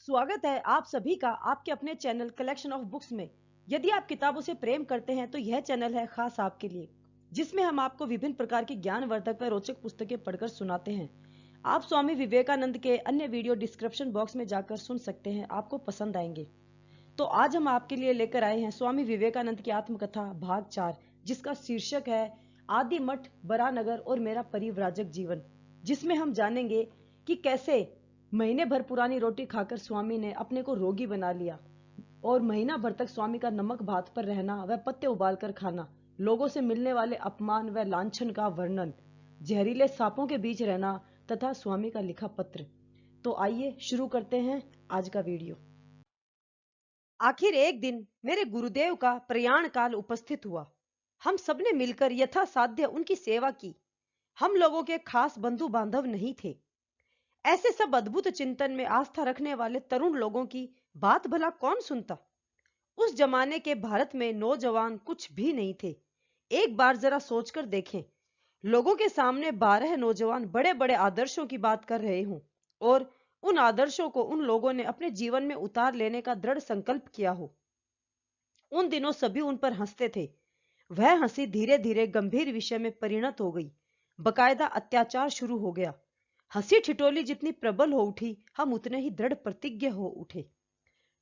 स्वागत है आप सभी का आपके अपने चैनल कलेक्शन ऑफ बुक्स में। यदि आप किताबों से प्रेम करते हैं तो यह चैनल है खास आपके लिए, जिसमें हम आपको विभिन्न प्रकार की ज्ञानवर्धक व रोचक पुस्तकें पढ़कर सुनाते हैं। आप स्वामी विवेकानंद के अन्य वीडियो डिस्क्रिप्शन बॉक्स में जाकर सुन सकते हैं, आपको पसंद आएंगे। तो आज हम आपके लिए लेकर आए हैं स्वामी विवेकानंद की आत्मकथा भाग 4, जिसका शीर्षक है आदि मठ, बरानगर और मेरा परिव्राजक जीवन, जिसमें हम जानेंगे कि कैसे महीने भर पुरानी रोटी खाकर स्वामी ने अपने को रोगी बना लिया और महीना भर तक स्वामी का नमक भात पर रहना व पत्ते उबालकर खाना, लोगों से मिलने वाले अपमान व लांछन का वर्णन, जहरीले सांपों के बीच रहना तथा स्वामी का लिखा पत्र। तो आइए शुरू करते हैं आज का वीडियो। आखिर एक दिन मेरे गुरुदेव का प्रयाण काल उपस्थित हुआ। हम सबने मिलकर यथासाध्य उनकी सेवा की। हम लोगों के खास बंधु बांधव नहीं थे। ऐसे सब अद्भुत चिंतन में आस्था रखने वाले तरुण लोगों की बात भला कौन सुनता। उस जमाने के भारत में नौजवान कुछ भी नहीं थे। एक बार जरा सोचकर देखें, लोगों के सामने 12 नौजवान बड़े बड़े आदर्शों की बात कर रहे हों और उन आदर्शों को उन लोगों ने अपने जीवन में उतार लेने का दृढ़ संकल्प किया हो। उन दिनों सभी उन पर हंसते थे। वह हंसी धीरे धीरे गंभीर विषय में परिणत हो गई। बकायदा अत्याचार शुरू हो गया। हंसी ठिठोली जितनी प्रबल हो उठी, हम उतने ही दृढ़ प्रतिज्ञ हो उठे।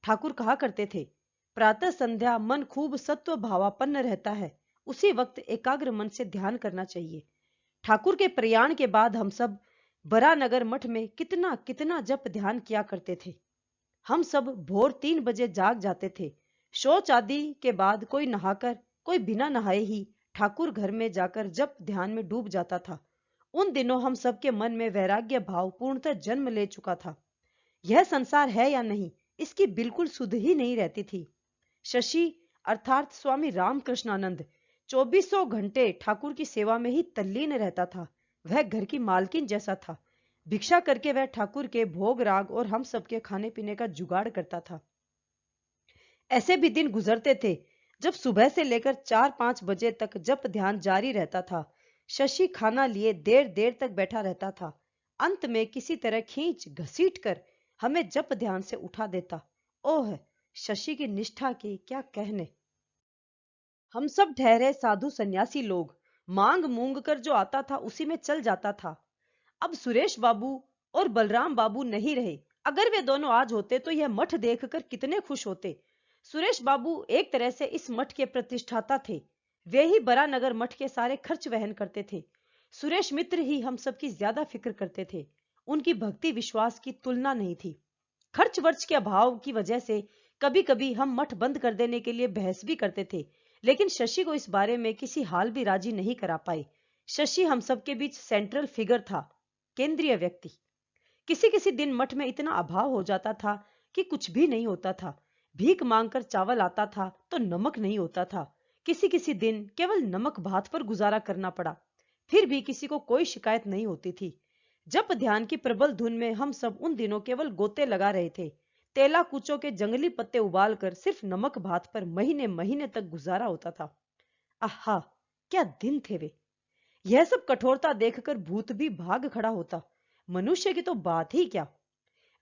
ठाकुर कहा करते थे, प्रातः संध्या मन खूब सत्व भावापन्न रहता है, उसी वक्त एकाग्र मन से ध्यान करना चाहिए। ठाकुर के प्रयाण के बाद हम सब बरानगर मठ में कितना कितना जप ध्यान किया करते थे। हम सब भोर 3 बजे जाग जाते थे। शौच आदि के बाद कोई नहाकर, कोई बिना नहाए ही ठाकुर घर में जाकर जप ध्यान में डूब जाता था। उन दिनों हम सबके मन में वैराग्य भाव पूर्णतः जन्म ले चुका था। यह संसार है या नहीं, इसकी बिल्कुल सुध ही नहीं रहती थी। शशि अर्थात स्वामी रामकृष्णानंद 2400 घंटे ठाकुर की सेवा में ही तल्लीन रहता था। वह घर की मालकिन जैसा था। भिक्षा करके वह ठाकुर के भोग राग और हम सबके खाने पीने का जुगाड़ करता था। ऐसे भी दिन गुजरते थे जब सुबह से लेकर 4-5 बजे तक जप ध्यान जारी रहता था। शशि खाना लिए देर देर तक बैठा रहता था। अंत में किसी तरह खींच घसीट कर हमें जप ध्यान से उठा देता। ओह, शशि की निष्ठा की क्या कहने। हम सब ठहरे साधु सन्यासी लोग, मांग मूंग कर जो आता था उसी में चल जाता था। अब सुरेश बाबू और बलराम बाबू नहीं रहे। अगर वे दोनों आज होते तो यह मठ देखकर कितने खुश होते। सुरेश बाबू एक तरह से इस मठ के प्रतिष्ठाता थे। वे ही बरानगर मठ के सारे खर्च वहन करते थे। सुरेश मित्र ही हम सबकी ज्यादा फिक्र करते थे। उनकी भक्ति विश्वास की तुलना नहीं थी। खर्च वर्च के अभाव की वजह से कभी कभी हम मठ बंद कर देने के लिए बहस भी करते थे, लेकिन शशि को इस बारे में किसी हाल भी राजी नहीं करा पाए। शशि हम सबके बीच सेंट्रल फिगर था, केंद्रीय व्यक्ति। किसी किसी दिन मठ में इतना अभाव हो जाता था कि कुछ भी नहीं होता था। भीख मांगकर चावल आता था तो नमक नहीं होता था। किसी किसी दिन केवल नमक भात पर गुजारा करना पड़ा, फिर भी किसी को कोई शिकायत नहीं होती थी। जप ध्यान की प्रबल धुन में हम सब उन दिनों केवल गोते लगा रहे थे। तेला कुचों के जंगली पत्ते उबालकर सिर्फ नमक भात पर महीने महीने तक गुजारा होता था। आहा, क्या दिन थे वे। यह सब कठोरता देखकर भूत भी भाग खड़ा होता। मनुष्य की तो बात ही क्या।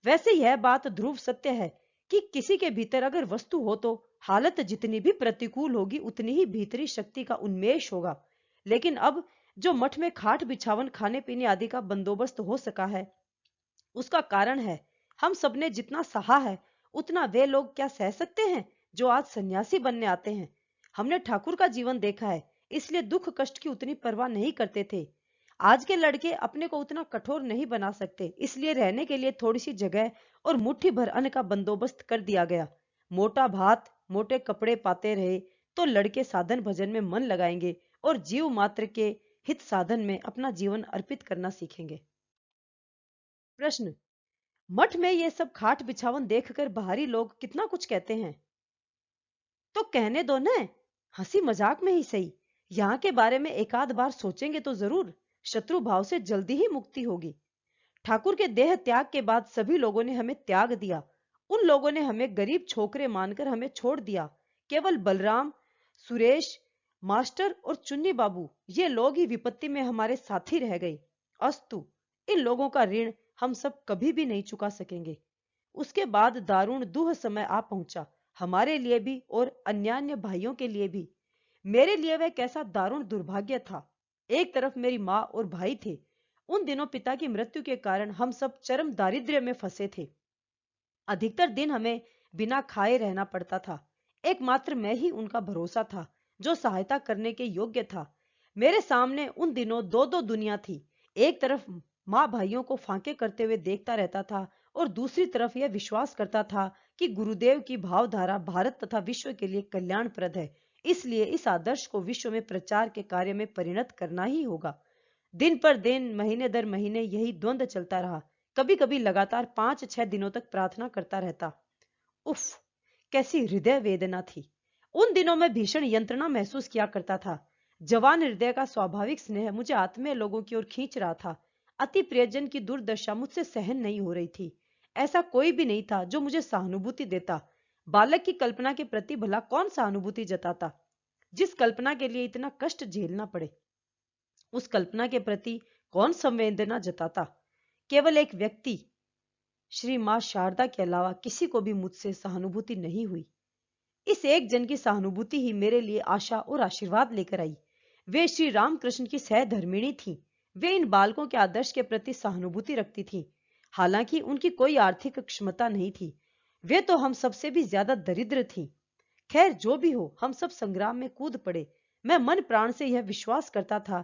वैसे यह बात ध्रुव सत्य है कि किसी के भीतर अगर वस्तु हो तो हालत जितनी भी प्रतिकूल होगी उतनी ही भीतरी शक्ति का उन्मेष होगा। लेकिन अब जो मठ में खाट बिछावन खाने पीने आदि का बंदोबस्त हो सका है, उसका कारण है हम सबने जितना सहा है उतना वे लोग क्या सह सकते हैं जो आज सन्यासी बनने आते हैं। हमने ठाकुर का जीवन देखा है, इसलिए दुख कष्ट की उतनी परवाह नहीं करते थे। आज के लड़के अपने को उतना कठोर नहीं बना सकते, इसलिए रहने के लिए थोड़ी सी जगह और मुट्ठी भर अन्न का बंदोबस्त कर दिया गया। मोटा भात मोटे कपड़े पाते रहे तो लड़के साधन भजन में मन लगाएंगे और जीव मात्र के हित साधन में अपना जीवन अर्पित करना सीखेंगे। प्रश्न, मठ में ये सब खाट बिछावन देखकर बाहरी लोग कितना कुछ कहते हैं। तो कहने दो न, हंसी मजाक में ही सही। यहाँ के बारे में एक आध बार सोचेंगे तो जरूर शत्रु भाव से जल्दी ही मुक्ति होगी। ठाकुर के देह त्याग के बाद सभी लोगों ने हमें त्याग दिया। उन लोगों ने हमें गरीब छोकरे मानकर हमें छोड़ दिया। केवल बलराम, सुरेश मास्टर और चुन्नी बाबू, ये लोग ही विपत्ति में हमारे साथी रह गए। अस्तु, इन लोगों का ऋण हम सब कभी भी नहीं चुका सकेंगे। उसके बाद दारुण दूह समय आ पहुंचा, हमारे लिए भी और अन्यान्य भाइयों के लिए भी। मेरे लिए वह कैसा दारुण दुर्भाग्य था। एक तरफ मेरी माँ और भाई थे। उन दिनों पिता की मृत्यु के कारण हम सब चरम दारिद्र्य में फंसे थे। अधिकतर दिन हमें बिना खाए रहना पड़ता था। एकमात्र मैं ही उनका भरोसा था जो सहायता करने के योग्य था। मेरे सामने उन दिनों दो दो दुनिया थी। एक तरफ माँ भाइयों को फांके करते हुए देखता रहता था और दूसरी तरफ यह विश्वास करता था कि गुरुदेव की भावधारा भारत तथा विश्व के लिए कल्याणप्रद है, इसलिए इस आदर्श को विश्व में प्रचार के कार्य में परिणत करना ही होगा। दिन पर दिन, महीने दर महीने यही द्वंद्व चलता रहा। कभी कभी लगातार 5-6 दिनों तक प्रार्थना करता रहता। उफ, कैसी हृदय वेदना थी। उन दिनों में भीषण यंत्रणा महसूस किया करता था। जवान हृदय का स्वाभाविक स्नेह मुझे आत्मीय लोगों की ओर खींच रहा था। अति प्रियजन की दुर्दशा मुझसे सहन नहीं हो रही थी। ऐसा कोई भी नहीं था जो मुझे सहानुभूति देता। बालक की कल्पना के प्रति भला कौन सहानुभूति जताता? जिस कल्पना के लिए इतना कष्ट झेलना पड़े, उस कल्पना के प्रति कौन संवेदना जताता? केवल एक व्यक्ति, श्री मां शारदा के अलावा किसी को भी मुझसे सहानुभूति नहीं हुई। इस एक जन की सहानुभूति ही मेरे लिए आशा और आशीर्वाद लेकर आई। वे श्री रामकृष्ण की सहधर्मिणी थी। वे इन बालकों के आदर्श के प्रति सहानुभूति रखती थी। हालांकि उनकी कोई आर्थिक क्षमता नहीं थी। वे तो हम सबसे भी ज्यादा दरिद्र थी। खैर, जो भी हो, हम सब संग्राम में कूद पड़े। मैं मन प्राण से यह विश्वास करता था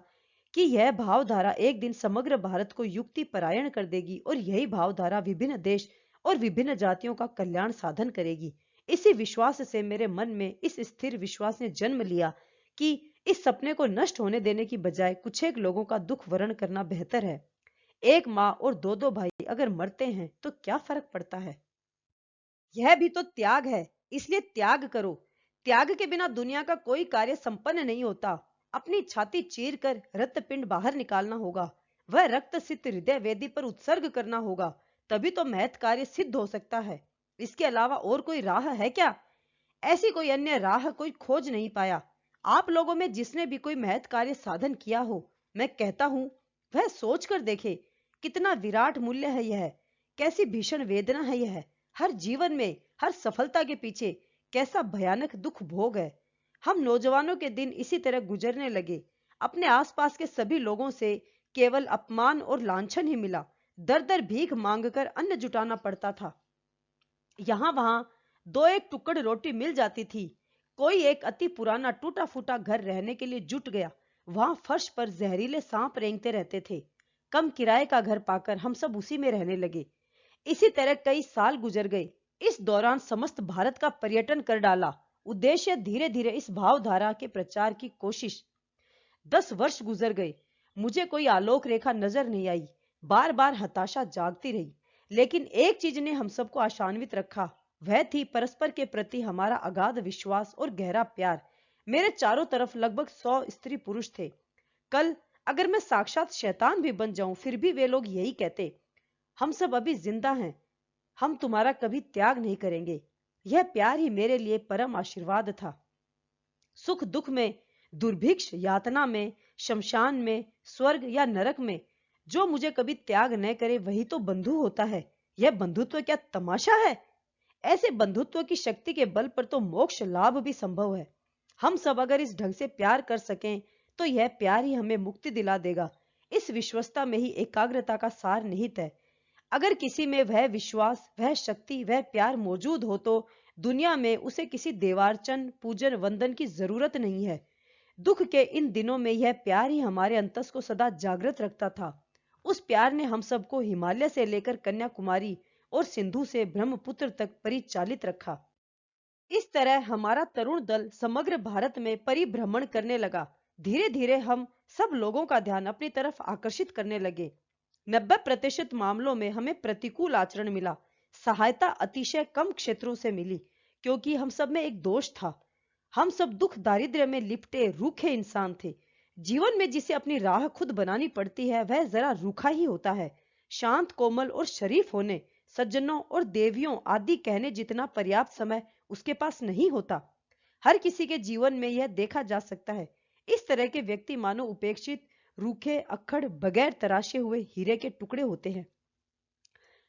कि यह भावधारा एक दिन समग्र भारत को युक्ति परायण कर देगी और यही भावधारा विभिन्न देश और विभिन्न जातियों का कल्याण साधन करेगी। इसी विश्वास से मेरे मन में इस स्थिर विश्वास ने जन्म लिया कि इस सपने को नष्ट होने देने की बजाय कुछ एक लोगों का दुख वरण करना बेहतर है। एक माँ और दो दो भाई अगर मरते हैं तो क्या फर्क पड़ता है? यह भी तो त्याग है, इसलिए त्याग करो। त्याग के बिना दुनिया का कोई कार्य संपन्न नहीं होता। अपनी छाती चीर कर रक्तपिंड बाहर निकालना होगा। वह रक्त सित हृदय वेदी पर उत्सर्ग करना होगा। तभी तो महत् कार्य सिद्ध हो सकता है। इसके अलावा और कोई राह है क्या? ऐसी कोई अन्य राह कोई खोज नहीं पाया। आप लोगों में जिसने भी कोई महत् कार्य साधन किया हो, मैं कहता हूं वह सोच कर देखे। कितना विराट मूल्य है यह, कैसी भीषण वेदना है यह। हर जीवन में, हर सफलता के पीछे कैसा भयानक दुख भोग है। हम नौजवानों के दिन इसी तरह गुजरने लगे। अपने आसपास के सभी लोगों से केवल अपमान और लांछन ही मिला। दर दर भीख मांगकर अन्न जुटाना पड़ता था। यहाँ वहां दो एक टुकड़ रोटी मिल जाती थी। कोई एक अति पुराना टूटा फूटा घर रहने के लिए जुट गया। वहां फर्श पर जहरीले सांप रेंगते रहते थे। कम किराए का घर पाकर हम सब उसी में रहने लगे। इसी तरह कई साल गुजर गए। इस दौरान समस्त भारत का पर्यटन कर डाला। उद्देश्य धीरे धीरे इस भावधारा के प्रचार की कोशिश। 10 वर्ष गुजर गए। मुझे कोई आलोक रेखा नजर नहीं आई। बार बार हताशा जागती रही। लेकिन एक चीज ने हम सबको आशान्वित रखा। वह थी परस्पर के प्रति हमारा अगाध विश्वास और गहरा प्यार। मेरे चारों तरफ लगभग 100 स्त्री पुरुष थे। कल अगर मैं साक्षात शैतान भी बन जाऊं, फिर भी वे लोग यही कहते, हम सब अभी जिंदा हैं, हम तुम्हारा कभी त्याग नहीं करेंगे। यह प्यार ही मेरे लिए परम आशीर्वाद था। सुख दुख में, दुर्भिक्ष यातना में, शमशान में, स्वर्ग या नरक में जो मुझे कभी त्याग न करे वही तो बंधु होता है। यह बंधुत्व क्या तमाशा है? ऐसे बंधुत्व की शक्ति के बल पर तो मोक्ष लाभ भी संभव है। हम सब अगर इस ढंग से प्यार कर सकें तो यह प्यार ही हमें मुक्ति दिला देगा। इस विश्वस्ता में ही एकाग्रता का सार निहित है। अगर किसी में वह विश्वास, वह शक्ति, वह प्यार मौजूद हो तो दुनिया में उसे किसी देवार्चन, पूजन, वंदन की जरूरत नहीं है। दुख के इन दिनों में यह प्यार ही हमारे अंतस को सदा जागृत रखता था। उस प्यार ने हम सबको हिमालय से लेकर कन्याकुमारी और सिंधु से ब्रह्मपुत्र तक परिचालित रखा। इस तरह हमारा तरुण दल समग्र भारत में परिभ्रमण करने लगा। धीरे धीरे हम सब लोगों का ध्यान अपनी तरफ आकर्षित करने लगे। 90% मामलों में हमें प्रतिकूल आचरण मिला। सहायता अतिशय कम क्षेत्रों से मिली, क्योंकि हम सब में एक दोष था। हम सब दुख दारिद्र्य में लिपटे रूखे इंसान थे। जीवन में जिसे अपनी राह खुद बनानी पड़ती है वह जरा रूखा ही होता है। शांत, कोमल और शरीफ होने, सज्जनों और देवियों आदि कहने जितना पर्याप्त समय उसके पास नहीं होता। हर किसी के जीवन में यह देखा जा सकता है। इस तरह के व्यक्ति मानो उपेक्षित, रूखे, अक्खड़, बगैर तराशे हुए हीरे के टुकड़े होते हैं।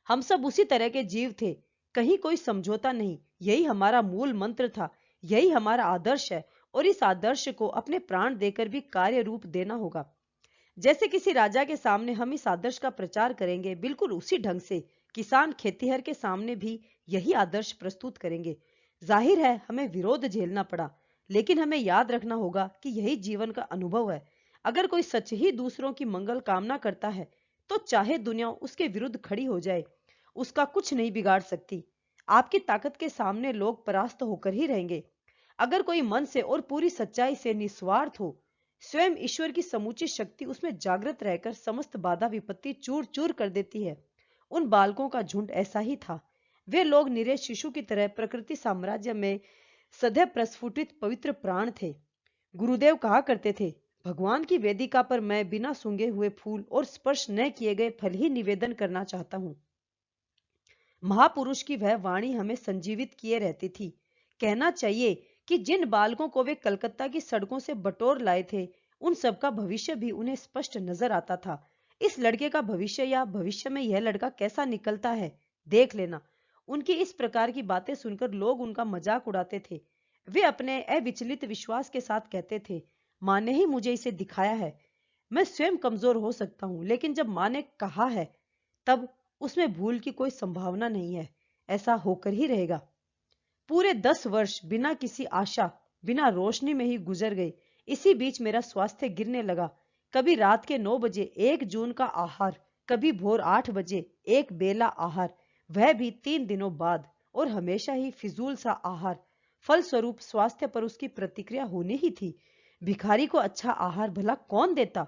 हम सब उसी तरह के जीव थे। कहीं कोई समझौता नहीं। यही हमारा मूल मंत्र था, यही हमारा आदर्श है, और इस आदर्श को अपने प्राण देकर भी कार्य रूप देना होगा। जैसे किसी राजा के सामने हम इस आदर्श का प्रचार करेंगे, बिल्कुल उसी ढंग से किसान खेतीहर के सामने भी यही आदर्श प्रस्तुत करेंगे। जाहिर है हमें विरोध झेलना पड़ा, लेकिन हमें याद रखना होगा कि यही जीवन का अनुभव है। अगर कोई सच ही दूसरों की मंगल कामना करता है, तो चाहे दुनिया उसके विरुद्ध खड़ी हो जाए, उसका कुछ नहीं बिगाड़ सकती। आपकी ताकत के सामने लोग परास्त होकर ही रहेंगे। अगर कोई मन से और पूरी सच्चाई से निस्वार्थ हो, स्वयं ईश्वर की समूची शक्ति उसमें जागृत रहकर समस्त बाधा विपत्ति चूर चूर कर देती है। उन बालकों का झुंड ऐसा ही था। वे लोग निरे शिशु की तरह प्रकृति साम्राज्य में सदैव प्रस्फुटित पवित्र प्राण थे। गुरुदेव कहा करते थे, भगवान की वेदिका पर मैं बिना सूंघे हुए फूल और स्पर्श न किए गए फल ही निवेदन करना चाहता हूँ। महापुरुष की वह वाणी हमें संजीवित किए रहती थी। कहना चाहिए कि जिन बालकों को वे कलकत्ता की सड़कों से बटोर लाए थे, उन सबका भविष्य भी उन्हें स्पष्ट नजर आता था। इस लड़के का भविष्य या भविष्य में यह लड़का कैसा निकलता है, देख लेना। उनकी इस प्रकार की बातें सुनकर लोग उनका मजाक उड़ाते थे। वे अपने अविचलित विश्वास के साथ कहते थे, माँ ने ही मुझे इसे दिखाया है। मैं स्वयं कमजोर हो सकता हूँ, लेकिन जब माँ ने कहा है, तब उसमें भूल की कोई संभावना नहीं है। ऐसा होकर ही रहेगा। पूरे 10 वर्ष बिना किसी आशा, बिना रोशनी में ही गुजर गए। इसी बीच मेरा स्वास्थ्य गिरने लगा। कभी रात के 9 बजे 1 जून का आहार, कभी भोर 8 बजे एक बेला आहार, वह भी 3 दिनों बाद, और हमेशा ही फिजूल सा आहार। फलस्वरूप स्वास्थ्य पर उसकी प्रतिक्रिया होनी ही थी। भिखारी को अच्छा आहार भला कौन देता?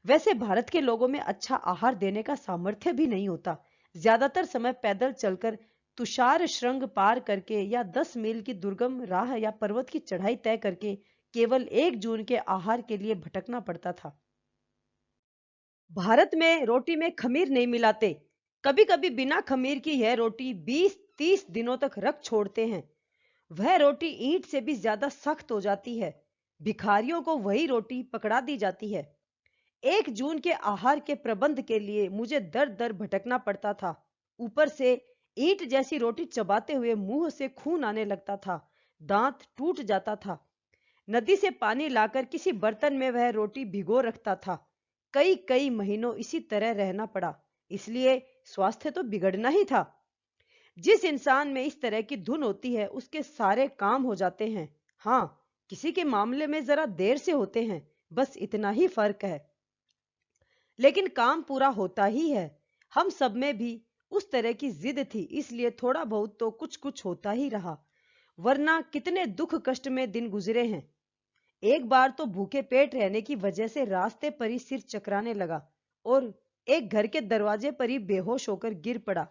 वैसे भारत के लोगों में अच्छा आहार देने का सामर्थ्य भी नहीं होता। ज्यादातर समय पैदल चलकर, तुषार श्रृंग पार करके, या 10 मील की दुर्गम राह या पर्वत की चढ़ाई तय करके केवल 1 जून के आहार के लिए भटकना पड़ता था। भारत में रोटी में खमीर नहीं मिलाते। कभी कभी बिना खमीर की यह रोटी 20-30 दिनों तक रख छोड़ते हैं। वह रोटी ईंट से भी ज्यादा सख्त हो जाती है। भिखारियों को वही रोटी पकड़ा दी जाती है। 1 जून के आहार के प्रबंध के लिए मुझे दर दर भटकना पड़ता था। ऊपर से ईंट जैसी रोटी चबाते हुए मुंह से खून आने लगता था, दांत टूट जाता था। नदी से पानी लाकर किसी बर्तन में वह रोटी भिगो रखता था। कई कई महीनों इसी तरह रहना पड़ा, इसलिए स्वास्थ्य तो बिगड़ना ही था। जिस इंसान में इस तरह की धुन होती है, उसके सारे काम हो जाते हैं। हाँ, किसी के मामले में जरा देर से होते हैं, बस इतना ही फर्क है, लेकिन काम पूरा होता ही है। हम सब में भी उस तरह की जिद थी, इसलिए थोड़ा बहुत तो कुछ कुछ होता ही रहा। वरना कितने दुख कष्ट में दिन गुजरे हैं। एक बार तो भूखे पेट रहने की वजह से रास्ते पर ही सिर चकराने लगा और एक घर के दरवाजे पर ही बेहोश होकर गिर पड़ा।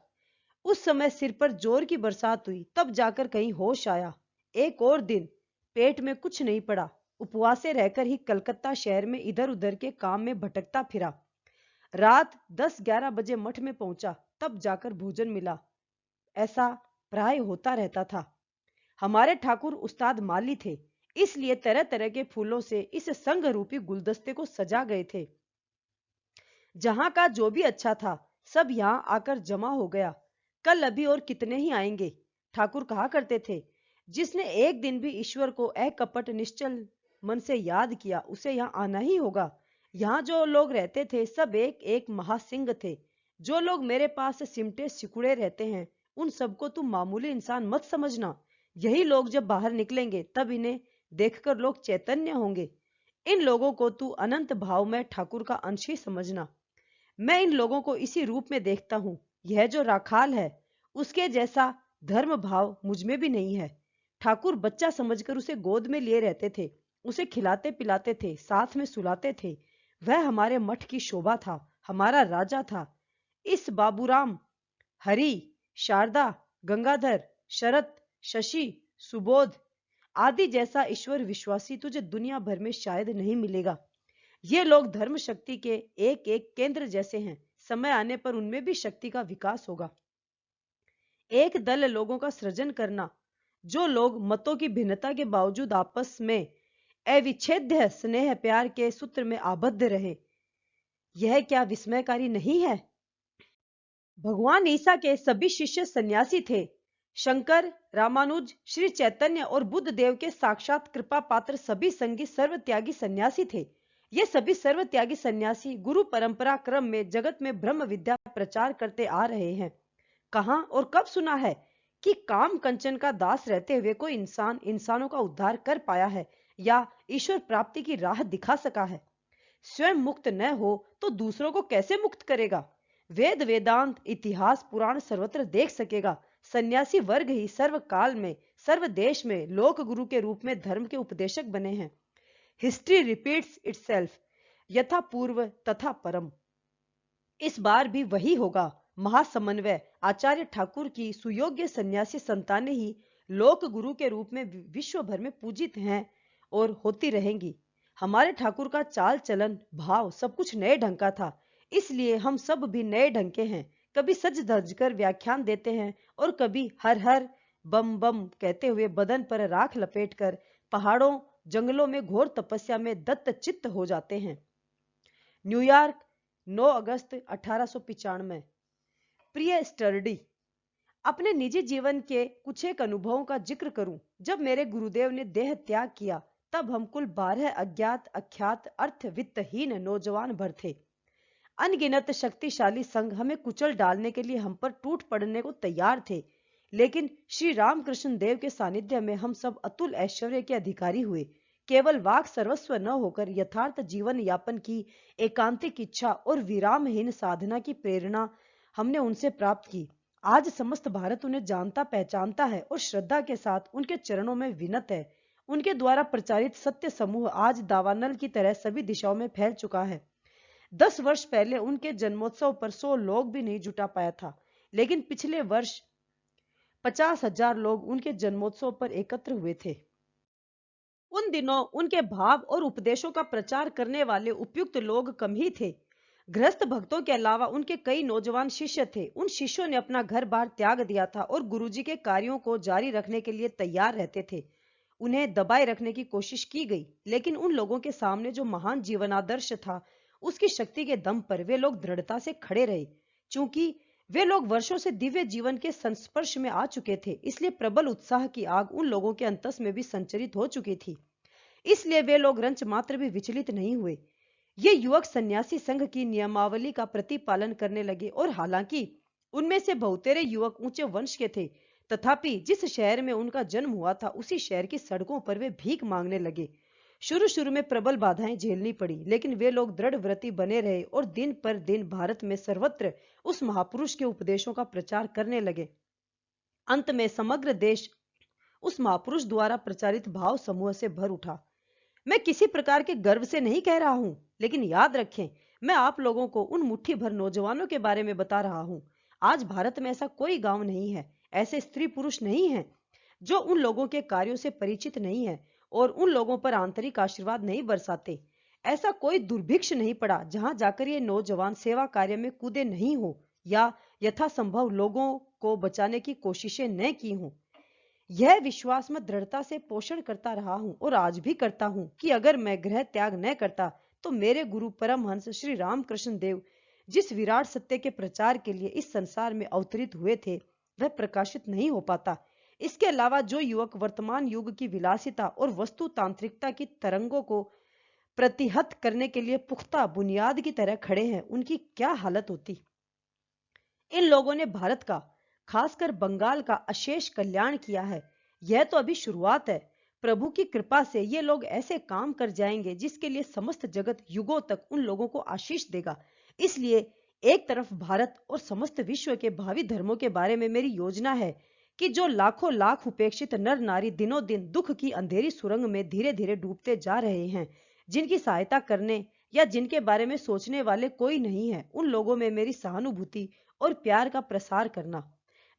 उस समय सिर पर जोर की बरसात हुई, तब जाकर कहीं होश आया। एक और दिन पेट में कुछ नहीं पड़ा। उपवासे रहकर ही कलकत्ता शहर में इधर उधर के काम में भटकता फिरा। रात 10-11 बजे मठ में पहुंचा, तब जाकर भोजन मिला। ऐसा प्राय होता रहता था। हमारे ठाकुर उस्ताद माली थे, इसलिए तरह तरह के फूलों से इस संघ रूपी गुलदस्ते को सजा गए थे। जहां का जो भी अच्छा था, सब यहाँ आकर जमा हो गया। कल अभी और कितने ही आएंगे। ठाकुर कहा करते थे, जिसने एक दिन भी ईश्वर को अकपट निश्चल मन से याद किया, उसे यहाँ आना ही होगा। यहाँ जो लोग रहते थे, सब एक एक महासिंह थे। जो लोग मेरे पास सिमटे सिकुड़े रहते हैं, उन सबको तुम मामूली इंसान मत समझना। यही लोग जब बाहर निकलेंगे, तब इन्हें देखकर लोग चैतन्य होंगे। इन लोगों को तू अनंत भाव में ठाकुर का अंश ही समझना। मैं इन लोगों को इसी रूप में देखता हूँ। यह जो राखाल है, उसके जैसा धर्म भाव मुझ में भी नहीं है। ठाकुर बच्चा समझकर उसे गोद में लिए रहते थे, उसे खिलाते पिलाते थे, साथ में सुलाते थे। वह हमारे मठ की शोभा था, हमारा राजा था। इस बाबूराम, हरि, शारदा, गंगाधर, शरत, शशि, सुबोध आदि जैसा ईश्वर विश्वासी तुझे दुनिया भर में शायद नहीं मिलेगा। ये लोग धर्म शक्ति के एक एक केंद्र जैसे हैं। समय आने पर उनमें भी शक्ति का विकास होगा। एक दल लोगों का सृजन करना, जो लोग मतों की भिन्नता के बावजूद आपस में अविच्छेद्य स्नेह प्यार के सूत्र में आबद्ध रहे। यह क्या विस्मयकारी नहीं है? भगवान ईसा के सभी शिष्य सन्यासी थे। शंकर, रामानुज, श्री चैतन्य और बुद्ध देव के साक्षात कृपा पात्र सभी संगी सर्वत्यागी सन्यासी थे। ये सभी सर्वत्यागी सन्यासी गुरु परंपरा क्रम में जगत में ब्रह्म विद्या प्रचार करते आ रहे हैं। कहां और कब सुना है कि काम कंचन का दास रहते हुए कोई इंसान इंसानों का उद्धार कर पाया है या ईश्वर प्राप्ति की राह दिखा सका है? स्वयं मुक्त न हो तो दूसरों को कैसे मुक्त करेगा? वेद वेदांत इतिहास पुराण सर्वत्र देख सकेगा। सन्यासी वर्ग ही सर्व काल में सर्व देश में लोक गुरु के रूप में धर्म के उपदेशक बने हैं। हिस्ट्री रिपीट्स इटसेल्फ, यथा पूर्व तथा परम। इस बार भी वही होगा। महासमन्वय आचार्य ठाकुर की सुयोग्य सन्यासी संतानें ही लोक गुरु के रूप में विश्व भर में पूजित हैं और होती रहेंगी। हमारे ठाकुर का चाल चलन भाव सब कुछ नए ढंग का था, इसलिए हम सब भी नए ढंग के हैं। कभी सज धज कर व्याख्यान देते हैं और कभी हर हर बम बम कहते हुए बदन पर राख लपेटकर पहाड़ों जंगलों में घोर तपस्या में दत्त चित्त हो जाते हैं। न्यूयॉर्क, 9 अगस्त 1895। प्रिय स्टर्डी, अपने निजी जीवन के कुछ एक अनुभवों का जिक्र करूं। जब मेरे गुरुदेव ने देह त्याग किया तब हम कुल 12 अज्ञात अख्यात अर्थ वित्तहीन नौजवान भर थे। अनगिनत शक्तिशाली संघ हमें कुचल डालने के लिए हम पर टूट पड़ने को तैयार थे, लेकिन श्री रामकृष्ण देव के सानिध्य में हम सब अतुल ऐश्वर्य के अधिकारी हुए। केवल वाक सर्वस्व न होकर यथार्थ जीवन यापन की एकांतिक इच्छा और विरामहीन साधना की प्रेरणा हमने उनसे प्राप्त की। आज समस्त भारत उन्हें जानता पहचानता है और श्रद्धा के साथ उनके चरणों में विनत है। उनके द्वारा प्रचारित सत्य समूह आज दावानल की तरह सभी दिशाओं में फैल चुका है। 10 वर्ष पहले उनके जन्मोत्सव पर 100 लोग भी नहीं जुटा पाया था, लेकिन पिछले वर्ष 50,000 लोग उनके जन्मोत्सव पर एकत्र हुए थे। उन दिनों उनके भाव और उपदेशों का प्रचार करने वाले उपयुक्त लोग कम ही थे। गृहस्थ भक्तों के अलावा उनके कई नौजवान शिष्य थे। उन शिष्यों ने अपना घर बार त्याग दिया था और गुरुजी के कार्यों को जारी रखने के लिए तैयार रहते थे। उन्हें दबाए रखने की कोशिश की गई, लेकिन उन लोगों के सामने जो महान जीवन आदर्श था, उसकी शक्ति के दम पर वे लोग दृढ़ता से खड़े रहे। चूंकि वे लोग वर्षों से दिव्य जीवन के संस्पर्श में आ चुके थे, इसलिए प्रबल उत्साह की आग उन लोगों के अंतस में भी संचरित हो चुकी थी। इसलिए वे लोग रंच मात्र भी विचलित नहीं हुए। ये युवक सन्यासी संघ की नियमावली का प्रतिपालन करने लगे और हालांकि उनमें से बहुतेरे युवक ऊंचे वंश के थे, तथापि जिस शहर में उनका जन्म हुआ था उसी शहर की सड़कों पर वे भीख मांगने लगे। शुरू में प्रबल बाधाएं झेलनी पड़ी, लेकिन वे लोग दृढ़ व्रती बने रहे और दिन पर दिन भारत में सर्वत्र उस महापुरुष के उपदेशों का प्रचार करने लगे। अंत में समग्र देश उस महापुरुष द्वारा प्रचारित भाव समूह से भर उठा। मैं किसी प्रकार के गर्व से नहीं कह रहा हूं, लेकिन याद रखें, मैं आप लोगों को उन मुट्ठी भर नौजवानों के बारे में बता रहा हूं। आज भारत में ऐसा कोई गांव नहीं है, ऐसे स्त्री पुरुष नहीं है जो उन लोगों के कार्यों से परिचित नहीं है और उन लोगों पर आंतरिक आशीर्वाद नहीं बरसाते। ऐसा कोई दुर्भिक्ष नहीं पड़ा जहां जाकर ये नौजवान सेवा कार्य में कूदे नहीं हो या यथासंभव लोगों को बचाने की कोशिशें न की हों। यह विश्वास मैं दृढ़ता से पोषण करता रहा हूं और आज भी करता हूं कि अगर मैं गृह त्याग न करता तो मेरे गुरु परमहंस श्री रामकृष्ण देव जिस विराट सत्य के प्रचार के लिए इस संसार में अवतरित हुए थे वह प्रकाशित नहीं हो पाता। इसके अलावा जो युवक वर्तमान युग की विलासिता और वस्तु तांत्रिकता की तरंगों को प्रतिहत करने के लिए पुख्ता बुनियाद की तरह खड़े हैं, उनकी क्या हालत होती। इन लोगों ने भारत का, खासकर बंगाल का अशेष कल्याण किया है। यह तो अभी शुरुआत है। प्रभु की कृपा से ये लोग ऐसे काम कर जाएंगे जिसके लिए समस्त जगत युगों तक उन लोगों को आशीष देगा। इसलिए एक तरफ भारत और समस्त विश्व के भावी धर्मों के बारे में मेरी योजना है कि जो लाखों लाख उपेक्षित नर नारी दिनों दिन दुख की अंधेरी सुरंग में धीरे धीरे डूबते जा रहे हैं, जिनकी सहायता करने या जिनके बारे में सोचने वाले कोई नहीं है, उन लोगों में मेरी सहानुभूति और प्यार का प्रसार करना।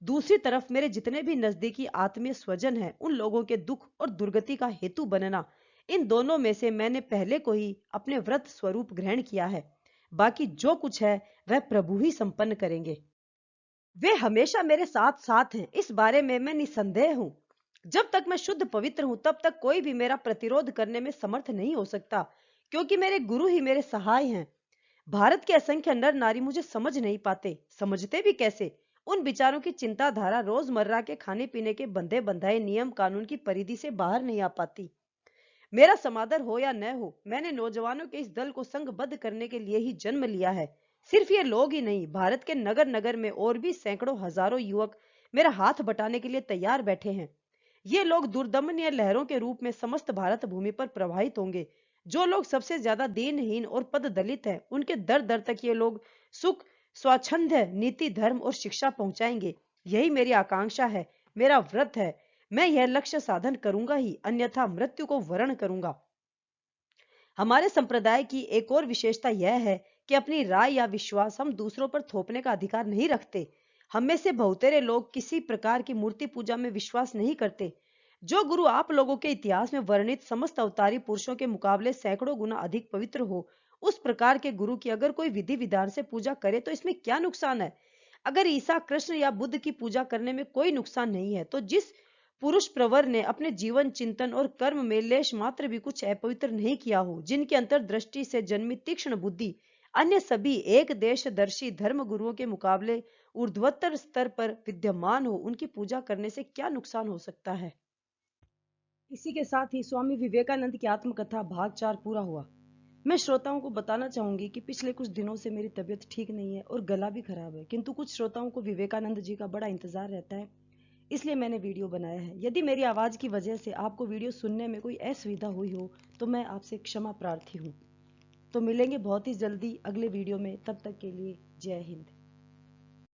दूसरी तरफ मेरे जितने भी नजदीकी आत्मीय स्वजन हैं, उन लोगों के दुख और दुर्गति का हेतु बनना। इन दोनों में से मैंने पहले को ही अपने व्रत स्वरूप ग्रहण किया है। बाकी जो कुछ है वह प्रभु ही संपन्न करेंगे। वे हमेशा मेरे साथ साथ हैं, इस बारे में मैं निसंदेह हूं। जब तक मैं शुद्ध पवित्र हूं तब तक कोई भी मेरा प्रतिरोध करने में समर्थ नहीं हो सकता, क्योंकि मेरे गुरु ही मेरे सहाय हैं। भारत के असंख्य नर नारी मुझे समझ नहीं पाते, समझते भी कैसे? उन विचारों की चिंताधारा रोजमर्रा के खाने पीने के बंधे बंधाए नियम कानून की परिधि से बाहर नहीं आ पाती। मेरा समादर हो या न हो, मैंने नौजवानों के इस दल को संघबद्ध करने के लिए ही जन्म लिया है। सिर्फ ये लोग ही नहीं, भारत के नगर नगर में और भी सैकड़ों हजारों युवक मेरा हाथ बटाने के लिए तैयार बैठे हैं। ये लोग दुर्दमनीय लहरों के रूप में समस्त भारत भूमि पर प्रवाहित होंगे। जो लोग सबसे ज्यादा दीनहीन और पद दलित हैं, उनके दर दर तक ये लोग सुख, स्वाच्छंद्य, नीति, धर्म और शिक्षा पहुंचाएंगे। यही मेरी आकांक्षा है, मेरा व्रत है। मैं यह लक्ष्य साधन करूंगा ही, अन्यथा मृत्यु को वरण करूंगा। हमारे संप्रदाय की एक और विशेषता यह है कि अपनी राय या विश्वास हम दूसरों पर थोपने का अधिकार नहीं रखते। हम में से बहुतेरे लोग किसी प्रकार की मूर्ति पूजा में विश्वास नहीं करते। जो गुरु आप लोगों के इतिहास में वर्णित समस्त अवतारी पुरुषों के मुकाबले सैकड़ों गुना अधिक पवित्र हो, उस प्रकार के गुरु की अगर कोई विधि विधान से पूजा करे तो इसमें क्या नुकसान है? अगर ईसा, कृष्ण या बुद्ध की पूजा करने में कोई नुकसान नहीं है, तो जिस पुरुष प्रवर ने अपने जीवन, चिंतन और कर्म में लेश मात्र भी कुछ अपवित्र नहीं किया हो, जिनकी अंतर्दृष्टि से जन्मी तीक्ष्ण बुद्धि अन्य सभी एक देशदर्शी धर्म गुरुओं के मुकाबले ऊर्ध्वतर स्तर पर विद्यमान हो, उनकी पूजा करने से क्या नुकसान हो सकता है? इसी के साथ ही स्वामी विवेकानंद की आत्मकथा भाग 4 पूरा हुआ। मैं श्रोताओं को बताना चाहूंगी कि पिछले कुछ दिनों से मेरी तबीयत ठीक नहीं है और गला भी खराब है, किंतु कुछ श्रोताओं को विवेकानंद जी का बड़ा इंतजार रहता है, इसलिए मैंने वीडियो बनाया है। यदि मेरी आवाज की वजह से आपको वीडियो सुनने में कोई असुविधा हुई हो तो मैं आपसे क्षमा प्रार्थी हूँ। तो मिलेंगे बहुत ही जल्दी अगले वीडियो में, तब तक के लिए जय हिंद।